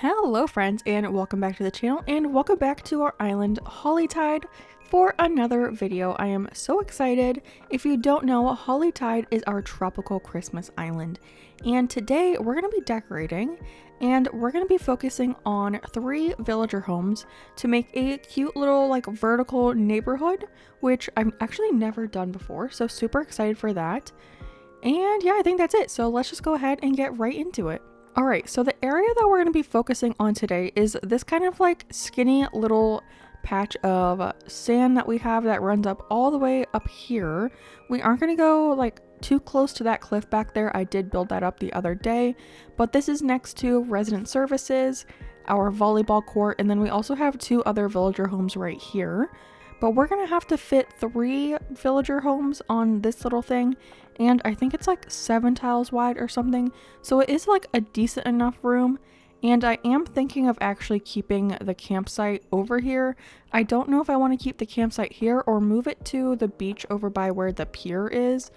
Hello friends and welcome back to the channel and welcome back to our island Hollytide for another video. I am so excited. If you don't know, Hollytide is our tropical Christmas island and today we're going to be decorating and we're going to be focusing on 3 villager homes to make a cute little vertical neighborhood, which I've actually never done before, so super excited for that. And yeah, I think that's it, so let's just go ahead and get right into it. Alright, so the area that we're going to be focusing on today is this kind of skinny little patch of sand that we have that runs up all the way up here. We aren't going to go too close to that cliff back there. I did build that up the other day, but this is next to resident services, our volleyball court, and then we also have 2 other villager homes right here. But we're going to have to fit 3 villager homes on this little thing, and I think it's 7 tiles wide or something, so it is a decent enough room. And I am thinking of actually keeping the campsite over here. I don't know if I want to keep the campsite here or move it to the beach over by where the pier is,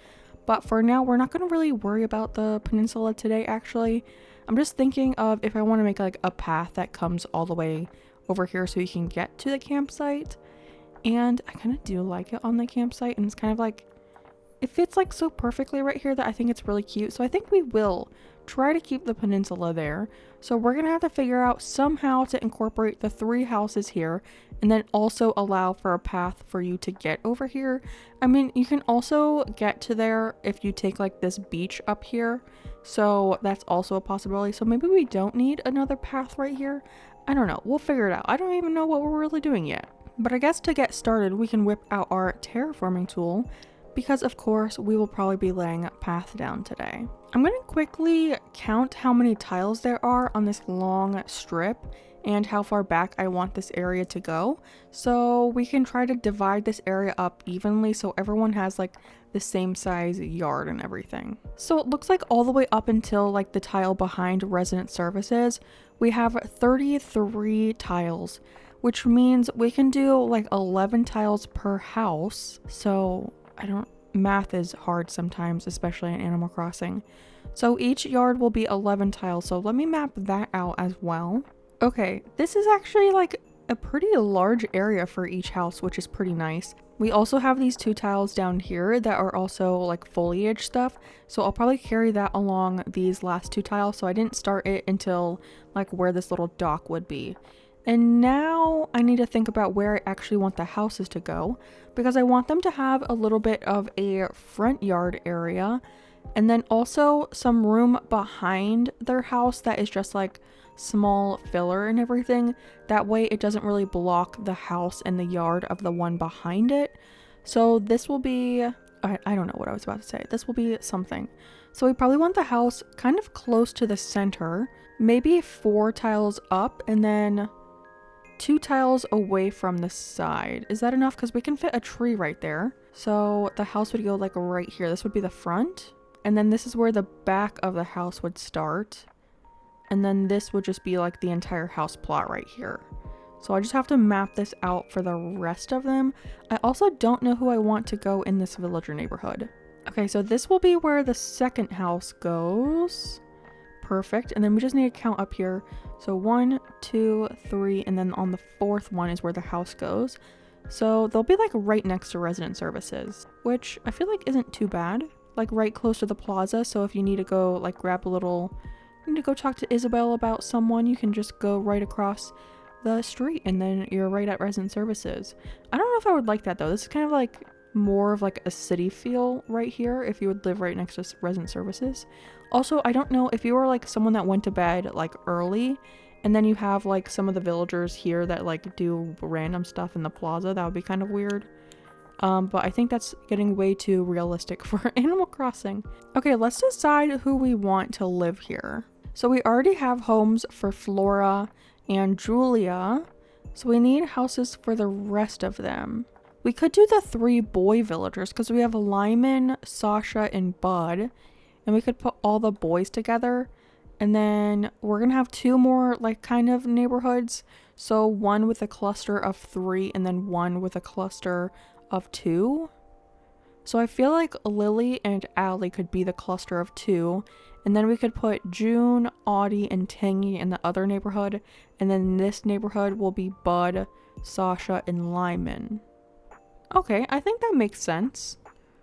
but for now we're not going to really worry about the peninsula today. Actually, I'm just thinking of if I want to make a path that comes all the way over here so you can get to the campsite. And I kind of do like it on the campsite, and it's kind of it fits so perfectly right here that I think it's really cute. So I think we will try to keep the peninsula there. So we're gonna have to figure out somehow to incorporate the 3 houses here and then also allow for a path for you to get over here. I mean, you can also get to there if you take this beach up here, so that's also a possibility. So maybe we don't need another path right here. I don't know, we'll figure it out. I don't even know what we're really doing yet. But I guess to get started, we can whip out our terraforming tool because of course we will probably be laying a path down today. I'm going to quickly count how many tiles there are on this long strip and how far back I want this area to go, so we can try to divide this area up evenly so everyone has the same size yard and everything. So it looks like all the way up until the tile behind resident services, we have 33 tiles, which means we can do 11 tiles per house. So math is hard sometimes, especially in Animal Crossing. So each yard will be 11 tiles. So let me map that out as well. Okay, this is actually a pretty large area for each house, which is pretty nice. We also have these 2 tiles down here that are also foliage stuff. So I'll probably carry that along these last 2 tiles. So I didn't start it until where this little dock would be. And now I need to think about where I actually want the houses to go, because I want them to have a little bit of a front yard area and then also some room behind their house that is just small filler and everything. That way it doesn't really block the house and the yard of the one behind it. So this will be, I don't know what I was about to say. This will be something. So we probably want the house kind of close to the center, maybe 4 tiles up and then 2 tiles away from the side. Is that enough? Because we can fit a tree right there. So the house would go right here. This would be the front. And then this is where the back of the house would start. And then this would just be the entire house plot right here. So I just have to map this out for the rest of them. I also don't know who I want to go in this villager neighborhood. Okay, so this will be where the second house goes. Perfect. And then we just need to count up here. So 1, 2, 3, and then on the 4th one is where the house goes. So they'll be right next to resident services, which I feel isn't too bad. Right close to the plaza. So if you need to go grab a little, you need to go talk to Isabel about someone, you can just go right across the street and then you're right at resident services. I don't know if I would like that though. This is kind of more of a city feel right here if you would live right next to resident services. Also, I don't know if you were someone that went to bed early and then you have some of the villagers here that do random stuff in the plaza. That would be kind of weird. But I think that's getting way too realistic for Animal Crossing. Okay, let's decide who we want to live here. So we already have homes for Flora and Julia, so we need houses for the rest of them. We could do the 3 boy villagers because we have Lyman, Sasha, and Bud, and we could put all the boys together. And then we're gonna have 2 more kind of neighborhoods, so 1 with a cluster of 3 and then 1 with a cluster of 2. So I feel Lily and Allie could be the cluster of 2, And then we could put June, Audie, and Tangy in the other neighborhood. And then this neighborhood will be Bud, Sasha, and Lyman. Okay, I think that makes sense.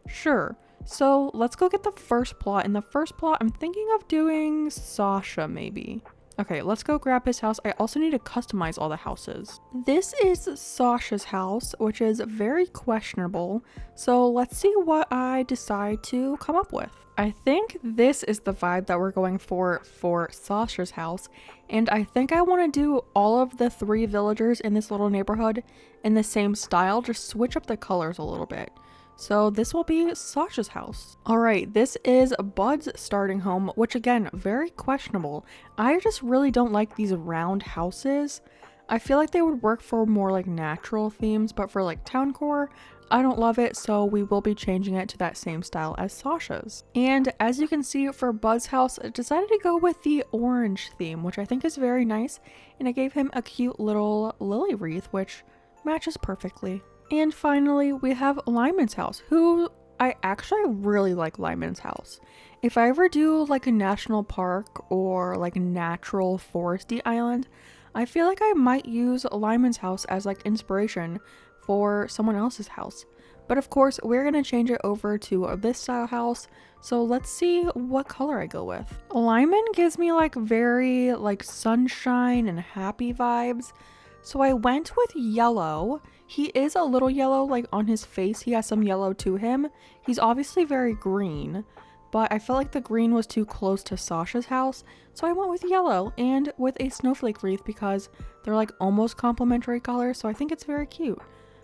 Sure. So let's go get the first plot. In the first plot, I'm thinking of doing Sasha maybe. Okay, let's go grab his house. I also need to customize all the houses. This is Sasha's house, which is very questionable. So let's see what I decide to come up with. I think this is the vibe that we're going for Sasha's house. And I think I want to do all of the 3 villagers in this little neighborhood in the same style. Just switch up the colors a little bit. So this will be Sasha's house. All right, this is Bud's starting home, which again, very questionable. I just really don't like these round houses. I feel like they would work for more like natural themes, but for like towncore, I don't love it. So we will be changing it to that same style as Sasha's. And as you can see for Bud's house, I decided to go with the orange theme, which I think is very nice. And I gave him a cute little lily wreath, which matches perfectly. And finally, we have Lyman's house, who I actually really like Lyman's house. If I ever do like a national park or like a natural foresty island, I feel like I might use Lyman's house as like inspiration for someone else's house. But of course, we're going to change it over to this style house. So let's see what color I go with. Lyman gives me like very like sunshine and happy vibes. So I went with yellow. He is a little yellow, like on his face, he has some yellow to him. He's obviously very green, but I felt like the green was too close to Sasha's house. So I went with yellow and with a snowflake wreath because they're like almost complementary colors. So I think it's very cute.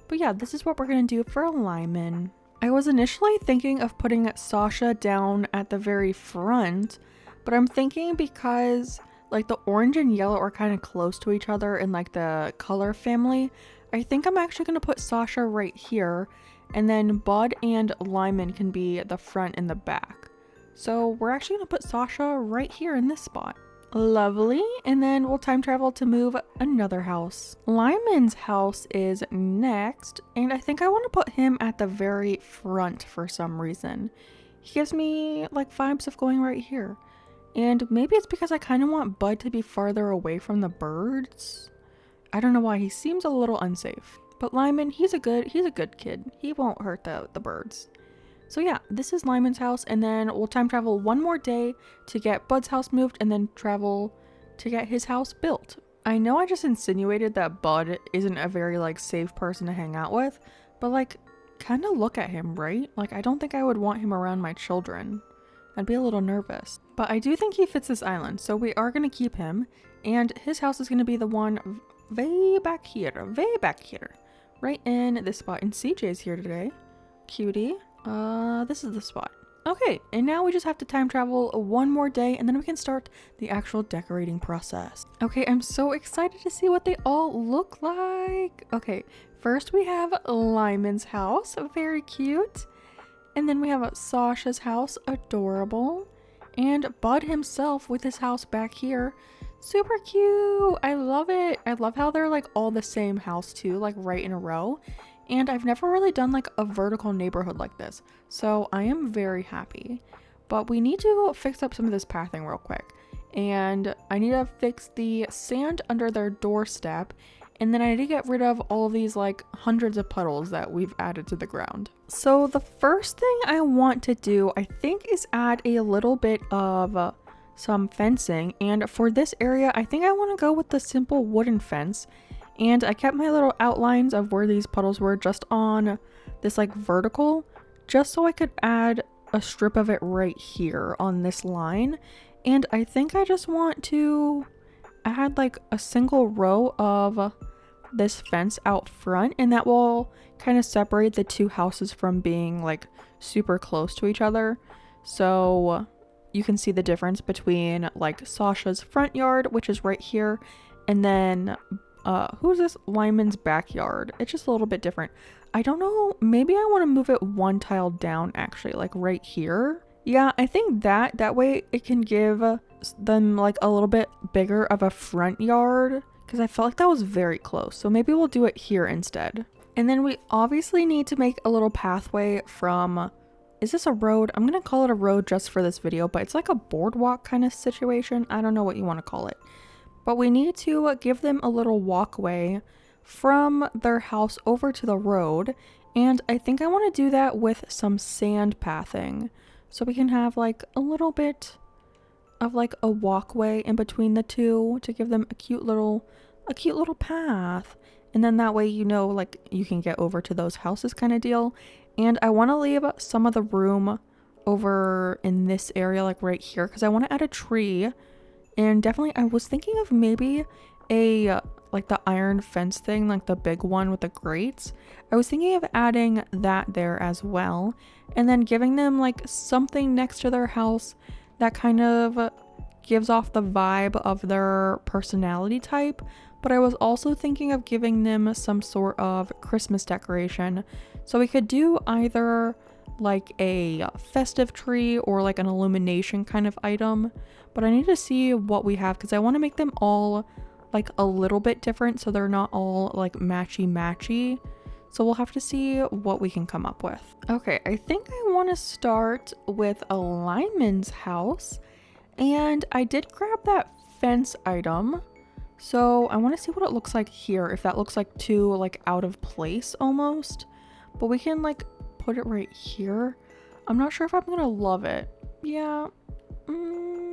But yeah, this is what we're going to do for Lyman. I was initially thinking of putting Sasha down at the very front, but I'm thinking because like the orange and yellow are kind of close to each other in like the color family, I think I'm actually going to put Sasha right here, and then Bud and Lyman can be the front and the back. So we're actually going to put Sasha right here in this spot. Lovely. And then we'll time travel to move another house. Lyman's house is next, and I think I want to put him at the very front for some reason. He gives me like vibes of going right here. And maybe it's because I kind of want Bud to be farther away from the birds. I don't know why, he seems a little unsafe. But Lyman, he's a good kid. He won't hurt the birds. So yeah, this is Lyman's house, and then we'll time travel one more day to get Bud's house moved and then travel to get his house built. I know I just insinuated that Bud isn't a very like safe person to hang out with, but like kind of look at him, right? Like I don't think I would want him around my children. I'd be a little nervous. But I do think he fits this island, so we are going to keep him, and his house is going to be the one way back here, right in this spot. And CJ's here today. Cutie. This is the spot. Okay, and now we just have to time travel one more day, and then we can start the actual decorating process. Okay, I'm so excited to see what they all look like. Okay, first we have Lyman's house, very cute. And then we have Sasha's house, adorable. And Bud himself with his house back here, super cute. I love it. I love how they're like all the same house too, like right in a row. And I've never really done like a vertical neighborhood like this, so I am very happy. But we need to fix up some of this pathing real quick. And I need to fix the sand under their doorstep. And then I need to get rid of all of these like hundreds of puddles that we've added to the ground. So the first thing I want to do, I think, is add a little bit of some fencing. And for this area, I think I want to go with the simple wooden fence. And I kept my little outlines of where these puddles were just on this like vertical, just so I could add a strip of it right here on this line. And I think I just want to add like a single row of this fence out front, and that will kind of separate the two houses from being like super close to each other. So you can see the difference between like Sasha's front yard, which is right here, and then who's this, Lyman's backyard. It's just a little bit different. I don't know, maybe I want to move it one tile down actually, like right here. Yeah, I think that way it can give them like a little bit bigger of a front yard, because I felt like that was very close. So maybe we'll do it here instead. And then we obviously need to make a little pathway from is this a road? I'm gonna call it a road just for this video, but it's like a boardwalk kind of situation. I don't know what you want to call it. But we need to give them a little walkway from their house over to the road. And I think I want to do that with some sand pathing. So we can have like a little bit of like a walkway in between the two to give them a cute little path. And then that way, you know, like you can get over to those houses kind of deal. And I want to leave some of the room over in this area, like right here, because I want to add a tree. And definitely I was thinking of maybe a like the iron fence thing, like the big one with the grates. I was thinking of adding that there as well, and then giving them like something next to their house that kind of gives off the vibe of their personality type. But I was also thinking of giving them some sort of Christmas decoration. So we could do either like a festive tree or like an illumination kind of item. But I need to see what we have because I want to make them all like a little bit different so they're not all like matchy. So we'll have to see what we can come up with. Okay, I think I want to start with a Lyman's house. And I did grab that fence item. So I want to see what it looks like here, if that looks like too like out of place almost. But we can like put it right here. I'm not sure if I'm gonna love it. Yeah.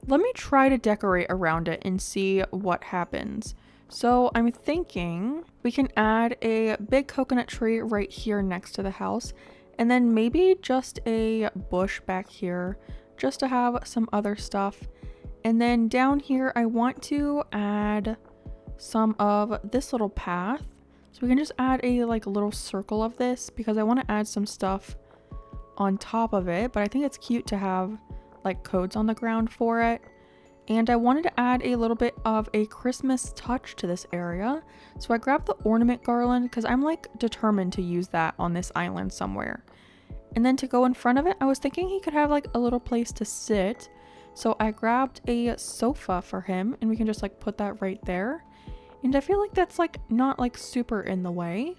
Let me try to decorate around it and see what happens. So I'm thinking we can add a big coconut tree right here next to the house. And then maybe just a bush back here just to have some other stuff. And then down here, I want to add some of this little path. So we can just add a like little circle of this because I want to add some stuff on top of it. But I think it's cute to have like codes on the ground for it. And I wanted to add a little bit of a Christmas touch to this area. So I grabbed the ornament garland because I'm like determined to use that on this island somewhere. And then to go in front of it, I was thinking he could have like a little place to sit. So I grabbed a sofa for him and we can just like put that right there. And I feel like that's like not like super in the way.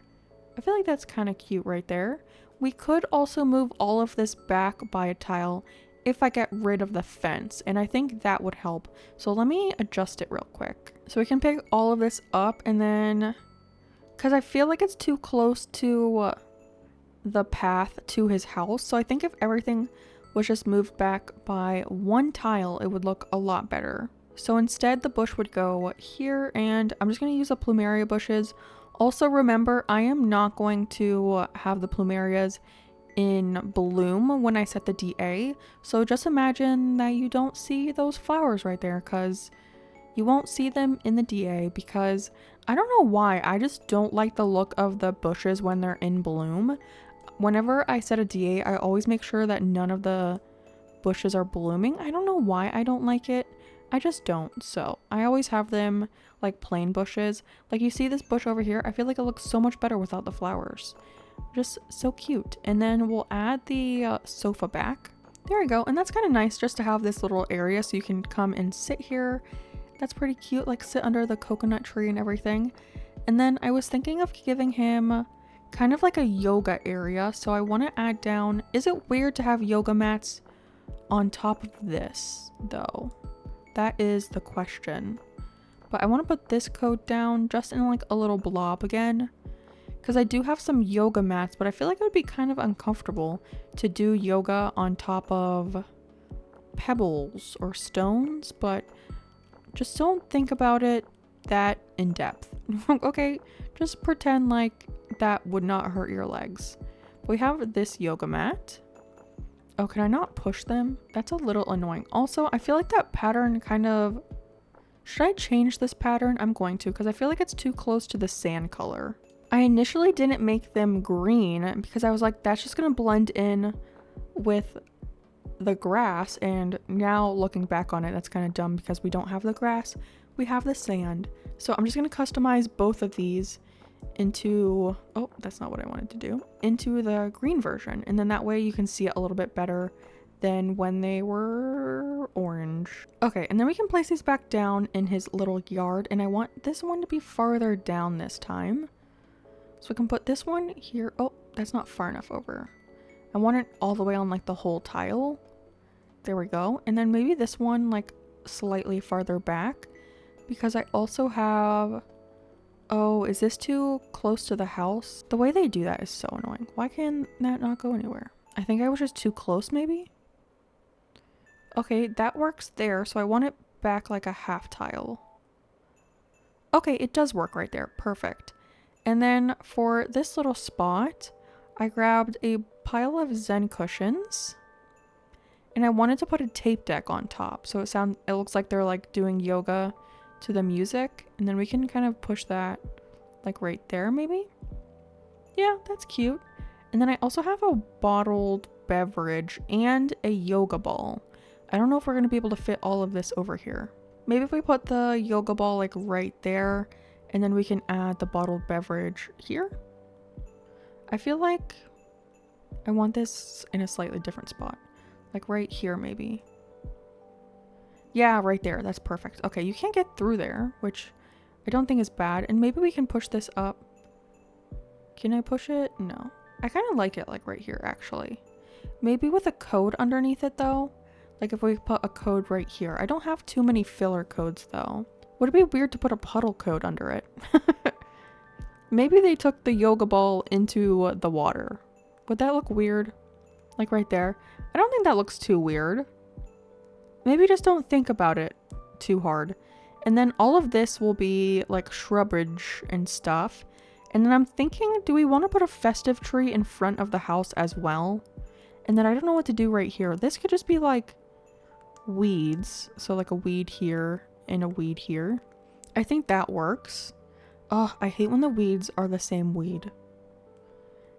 I feel like that's kind of cute right there. We could also move all of this back by a tile if I get rid of the fence, and I think that would help. So let me adjust it real quick. So we can pick all of this up and then, because I feel like it's too close to the path to his house. So I think if everything was just moved back by one tile, it would look a lot better. So instead the bush would go here, and I'm just going to use the plumeria bushes. Also remember, I am not going to have the plumerias in bloom when I set the DA. So just imagine that you don't see those flowers right there because you won't see them in the DA because I don't know why. I just don't like the look of the bushes when they're in bloom. Whenever I set a DA, I always make sure that none of the bushes are blooming. I don't know why I don't like it. I just don't. So I always have them like plain bushes. Like you see this bush over here, I feel like it looks so much better without the flowers. Just so cute. And then we'll add the sofa back. There we go. And that's kind of nice just to have this little area so you can come and sit here. That's pretty cute, like sit under the coconut tree and everything. And then I was thinking of giving him kind of like a yoga area. So I want to add down, is it weird to have yoga mats on top of this though? That is the question. But I want to put this code down just in like a little blob again. Because I do have some yoga mats, but I feel like it would be kind of uncomfortable to do yoga on top of pebbles or stones, but just don't think about it that in depth. Okay, just pretend like that would not hurt your legs. We have this yoga mat. Oh, can I not push them? That's a little annoying. Also, I feel like that pattern kind of... Should I change this pattern? I'm going to, because I feel like it's too close to the sand color. I initially didn't make them green because I was like, that's just going to blend in with the grass. And now looking back on it, that's kind of dumb because we don't have the grass. We have the sand. So I'm just going to customize both of these into, oh, that's not what I wanted to do, into the green version. And then that way you can see it a little bit better than when they were orange. Okay, and then we can place these back down in his little yard. And I want this one to be farther down this time. So we can put this one here. Oh, that's not far enough over. I want it all the way on like the whole tile. There we go. And then maybe this one like slightly farther back, because I also have... Oh, is this too close to the house? The way they do that is so annoying. Why can that not go anywhere? I think I was just too close maybe? Okay, that works there. So I want it back like a half tile. Okay, it does work right there. Perfect. And then for this little spot, I grabbed a pile of Zen cushions. And I wanted to put a tape deck on top. So it looks like they're like doing yoga to the music. And then we can kind of push that like right there maybe. Yeah, that's cute. And then I also have a bottled beverage and a yoga ball. I don't know if we're going to be able to fit all of this over here. Maybe if we put the yoga ball like right there, and then we can add the bottled beverage here. I feel like I want this in a slightly different spot. Like right here maybe. Yeah, right there. That's perfect. Okay, you can't get through there, which I don't think is bad. And maybe we can push this up. Can I push it? No. I kind of like it like right here actually. Maybe with a code underneath it though. Like if we put a code right here. I don't have too many filler codes though. Would it be weird to put a puddle code under it? Maybe they took the yoga ball into the water. Would that look weird? Like right there. I don't think that looks too weird. Maybe just don't think about it too hard. And then all of this will be like shrubage and stuff. And then I'm thinking, do we want to put a festive tree in front of the house as well? And then I don't know what to do right here. This could just be like weeds. So like a weed here and a weed here. I think that works. Oh, I hate when the weeds are the same weed.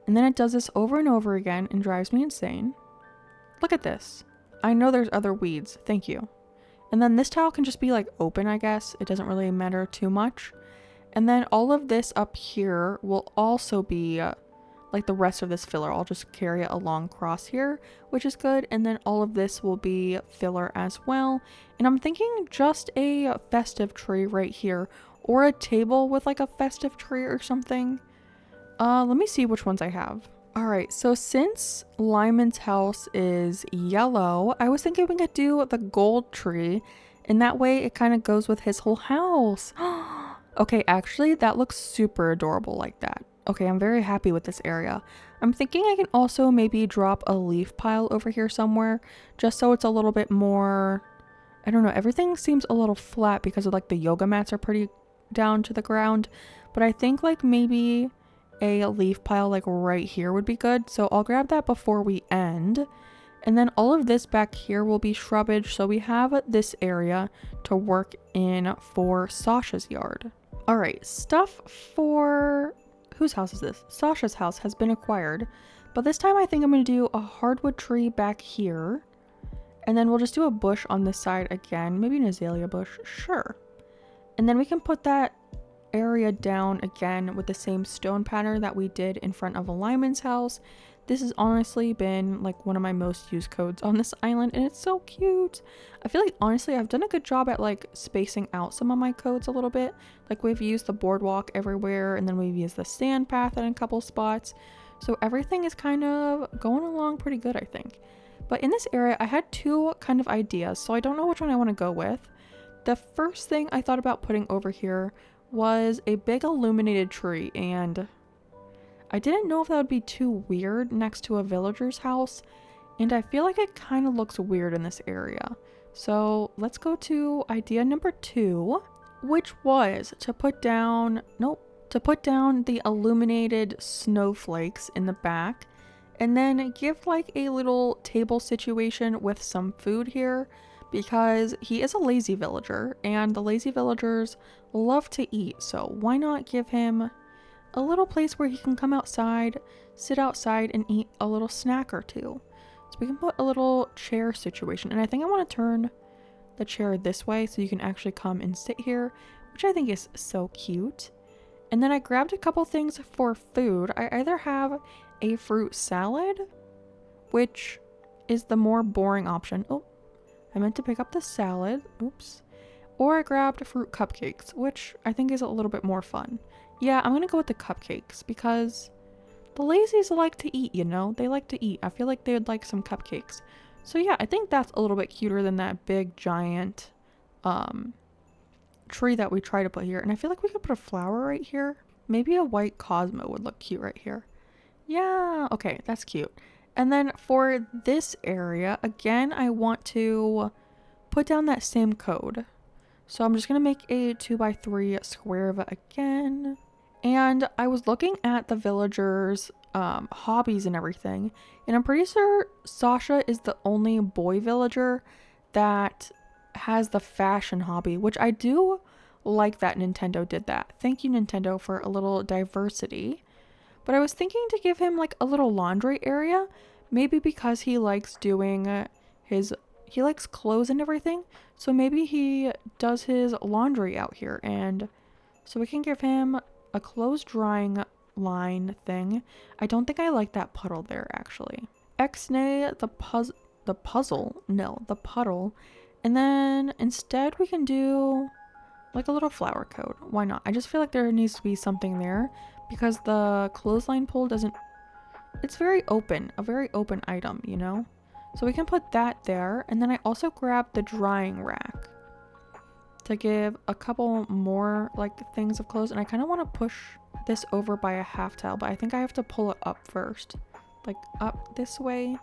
And then it does this over and over again and drives me insane. Look at this. I know there's other weeds. Thank you. And then this tile can just be like open, I guess. It doesn't really matter too much. And then all of this up here will also be like the rest of this filler. I'll just carry it along across here, which is good. And then all of this will be filler as well. And I'm thinking just a festive tree right here, or a table with like a festive tree or something. Let me see which ones I have. All right, so since Lyman's house is yellow, I was thinking we could do the gold tree, and that way it kind of goes with his whole house. Okay, actually, that looks super adorable like that. Okay, I'm very happy with this area. I'm thinking I can also maybe drop a leaf pile over here somewhere, just so it's a little bit more, I don't know, everything seems a little flat because of like the yoga mats are pretty down to the ground, but I think like maybe a leaf pile like right here would be good. So I'll grab that before we end. And then all of this back here will be shrubage. So we have this area to work in for Sasha's yard. All right, stuff for... Whose house is this? Sasha's house has been acquired. But this time I think I'm going to do a hardwood tree back here. And then we'll just do a bush on this side again. Maybe an azalea bush. Sure. And then we can put that area down again with the same stone pattern that we did in front of Lyman's house. This has honestly been like one of my most used codes on this island, and it's so cute. I feel like honestly I've done a good job at like spacing out some of my codes a little bit. Like we've used the boardwalk everywhere, and then we've used the sand path in a couple spots, so everything is kind of going along pretty good, I think. But in this area I had two kind of ideas, so I don't know which one I want to go with. The first thing I thought about putting over here was a big illuminated tree, and I didn't know if that would be too weird next to a villager's house, and I feel like it kind of looks weird in this area. So let's go to idea number 2, which was to put down the illuminated snowflakes in the back, and then give like a little table situation with some food here, because he is a lazy villager and the lazy villagers love to eat. So why not give him a little place where he can come outside, sit outside and eat a little snack or two. So we can put a little chair situation, and I think I want to turn the chair this way so you can actually come and sit here, which I think is so cute. And then I grabbed a couple things for food. I either have a fruit salad, which is the more boring option. Oh, I meant to pick up the salad. Oops. Or I grabbed fruit cupcakes, which I think is a little bit more fun. Yeah, I'm gonna go with the cupcakes because The lazies like to eat, you know? They like to eat. I feel like they would like some cupcakes. So yeah, I think that's a little bit cuter than that big giant tree that we try to put here. And I feel like we could put a flower right here. Maybe a white Cosmo would look cute right here. Yeah, okay, that's cute. And then for this area, again, I want to put down that same code. So I'm just going to make a 2x3 square of it again. And I was looking at the villagers' hobbies and everything. And I'm pretty sure Sasha is the only boy villager that has the fashion hobby, which I do like that Nintendo did that. Thank you, Nintendo, for a little diversity. But I was thinking to give him like a little laundry area, maybe because he likes doing he likes clothes and everything. So maybe he does his laundry out here, and so we can give him a clothes drying line thing. I don't think I like that puddle there actually. Acnh, the puddle. And then instead we can do like a little flower code. Why not? I just feel like there needs to be something there because the clothesline pole doesn't, it's very open, a very open item, you know? So we can put that there. And then I also grabbed the drying rack to give a couple more like things of clothes. And I kind of want to push this over by a half tile, but I think I have to pull it up first, like up this way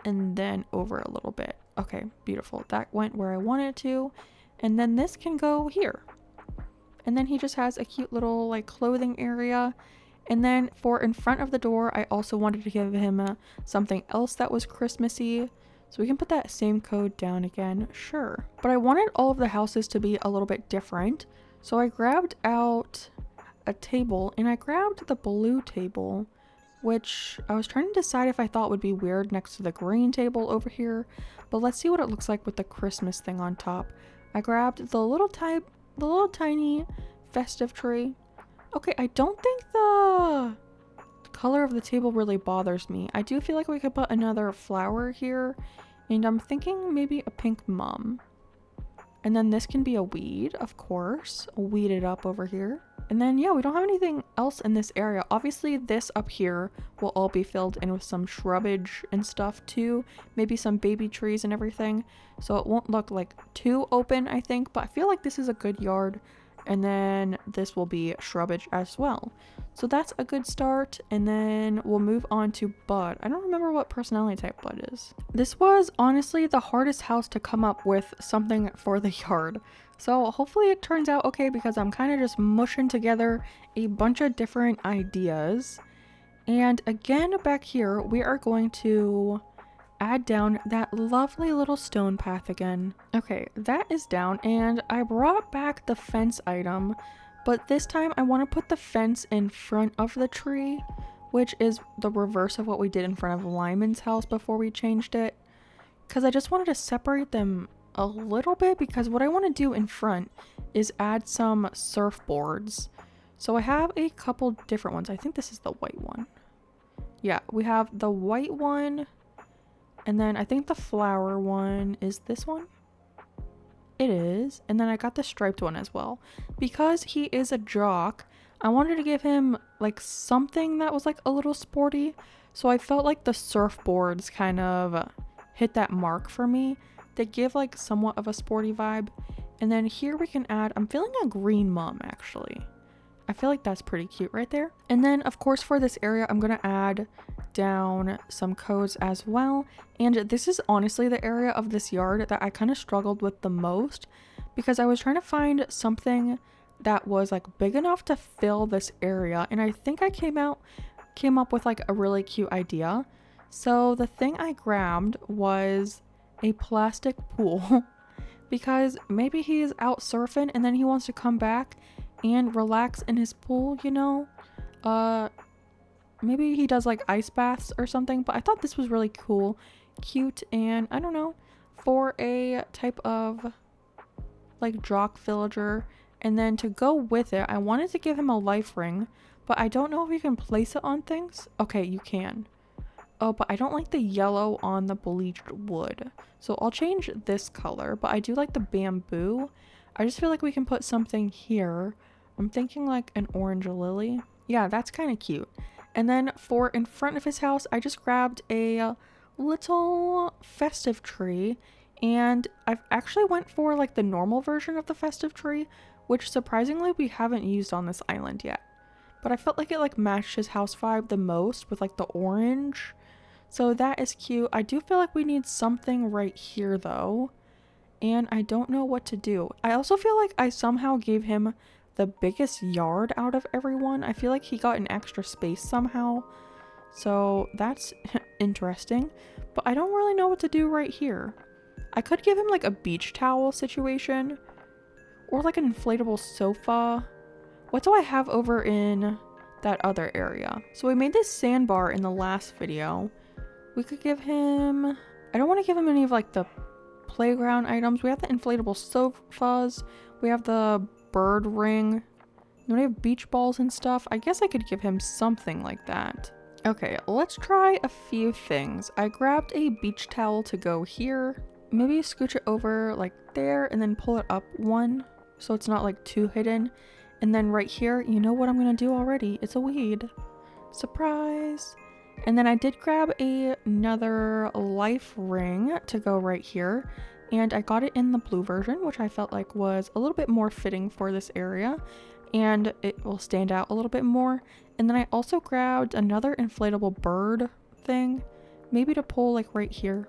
and then over a little bit. Okay, beautiful. That went where I wanted it to. And then this can go here. And then he just has a cute little like clothing area. And then for in front of the door, I also wanted to give him something else that was Christmassy. So we can put that same code down again, sure. But I wanted all of the houses to be a little bit different. So I grabbed out a table and I grabbed the blue table, which I was trying to decide if I thought would be weird next to the green table over here. But let's see what it looks like with the Christmas thing on top. I grabbed the little tiny festive tree. Okay, I don't think the color of the table really bothers me. I do feel like we could put another flower here, and I'm thinking maybe a pink mum. And then this can be a weed, of course. I'll weed it up over here. And then yeah, we don't have anything else in this area. Obviously this up here will all be filled in with some shrubbage and stuff too. Maybe some baby trees and everything. So it won't look like too open, I think. But I feel like this is a good yard. And then this will be shrubbage as well. So that's a good start. And then we'll move on to Bud. I don't remember what personality type Bud is. This was honestly the hardest house to come up with something for the yard. So hopefully it turns out okay because I'm kind of just mushing together a bunch of different ideas. And again, back here, we are going to add down that lovely little stone path again. Okay, that is down, and I brought back the fence item, but this time I want to put the fence in front of the tree, which is the reverse of what we did in front of Lyman's house before we changed it, because I just wanted to separate them a little bit, because what I want to do in front is add some surfboards. So I have a couple different ones. I think this is the white one. Yeah, we have the white one. And then I think the flower one is this one. It is. And then I got the striped one as well. Because he is a jock, I wanted to give him like something that was like a little sporty. So I felt like the surfboards kind of hit that mark for me. They give like somewhat of a sporty vibe. And then here we can add, I'm feeling a green mum actually. I feel like that's pretty cute right there. And then of course for this area, I'm going to add down some codes as well. And this is honestly the area of this yard that I kind of struggled with the most, because I was trying to find something that was like big enough to fill this area. And I think I came up with like a really cute idea. So the thing I grabbed was a plastic pool because maybe he's out surfing and then he wants to come back and relax in his pool, you know? Maybe he does like ice baths or something, but I thought this was really cool, cute, and I don't know, for a type of like jock villager. And then to go with it, I wanted to give him a life ring, but I don't know if you can place it on things. Okay, you can. Oh, but I don't like the yellow on the bleached wood. So I'll change this color, but I do like the bamboo. I just feel like we can put something here. I'm thinking like an orange lily. Yeah, that's kind of cute. And then for in front of his house, I just grabbed a little festive tree, and I've actually went for like the normal version of the festive tree, which surprisingly we haven't used on this island yet. But I felt like it like matched his house vibe the most with like the orange. So that is cute. I do feel like we need something right here though, and I don't know what to do. I also feel like I somehow gave him the biggest yard out of everyone. I feel like he got an extra space somehow. So that's interesting. But I don't really know what to do right here. I could give him like a beach towel situation. Or like an inflatable sofa. What do I have over in that other area? So we made this sandbar in the last video. We could give him... I don't want to give him any of like the playground items. We have the inflatable sofas. We have the bird ring. Then we have beach balls and stuff. I guess I could give him something like that. Okay, let's try a few things. I grabbed a beach towel to go here. Maybe scooch it over like there and then pull it up one so it's not like too hidden. And then right here, you know what I'm gonna do already. It's a weed. Surprise! And then I did grab another life ring to go right here. And I got it in the blue version, which I felt like was a little bit more fitting for this area. And it will stand out a little bit more. And then I also grabbed another inflatable bird thing, maybe to pull like right here.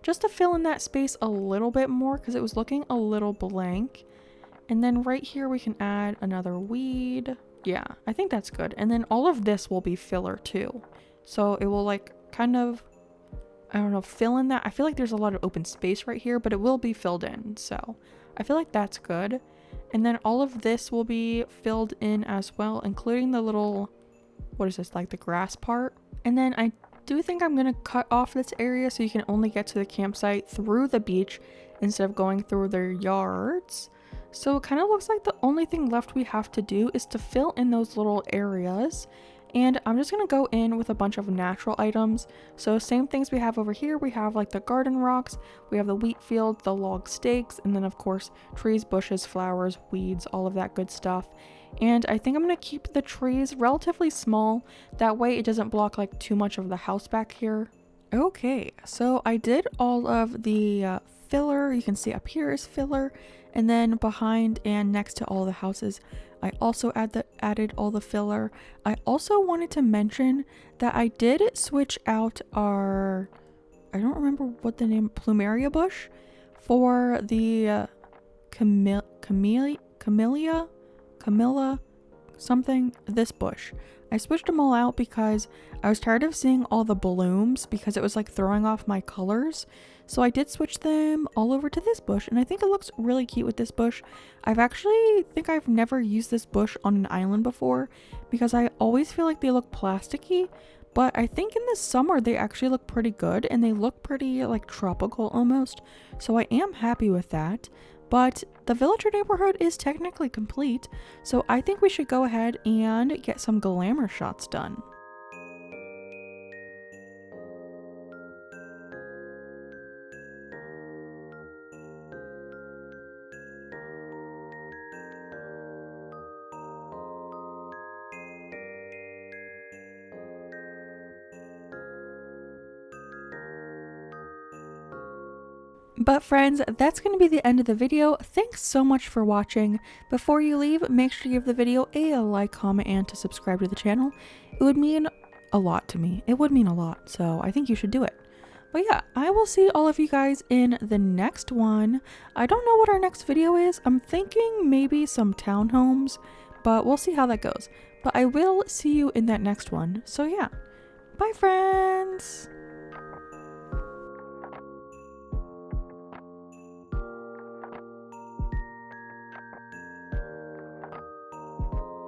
Just to fill in that space a little bit more because it was looking a little blank. And then right here we can add another weed. Yeah, I think that's good. And then all of this will be filler too. So it will like kind of, I don't know, fill in that. I feel like there's a lot of open space right here, but it will be filled in. So I feel like that's good. And then all of this will be filled in as well, including the little, what is this, like the grass part. And then I do think I'm going to cut off this area so you can only get to the campsite through the beach instead of going through their yards. So it kind of looks like the only thing left we have to do is to fill in those little areas. And I'm just going to go in with a bunch of natural items. So same things we have over here. We have like the garden rocks, we have the wheat field, the log stakes, and then of course trees, bushes, flowers, weeds, all of that good stuff. And I think I'm going to keep the trees relatively small. That way it doesn't block like too much of the house back here. Okay, so I did all of the filler. You can see up here is filler. And then behind and next to all the houses, I also added all the filler. I also wanted to mention that I did switch out our, I don't remember what the name, plumeria bush for the Camilla something, this bush. I switched them all out because I was tired of seeing all the blooms because it was like throwing off my colors. So I did switch them all over to this bush, and I think it looks really cute with this bush. I've never used this bush on an island before because I always feel like they look plasticky, but I think in the summer they actually look pretty good and they look pretty like tropical almost. So I am happy with that. But the villager neighborhood is technically complete, so I think we should go ahead and get some glamour shots done. But friends, that's going to be the end of the video. Thanks so much for watching. Before you leave, make sure to give the video a like, comment, and to subscribe to the channel. It would mean a lot to me. It would mean a lot, so I think you should do it. But yeah, I will see all of you guys in the next one. I don't know what our next video is. I'm thinking maybe some townhomes, but we'll see how that goes. But I will see you in that next one. So yeah, bye friends!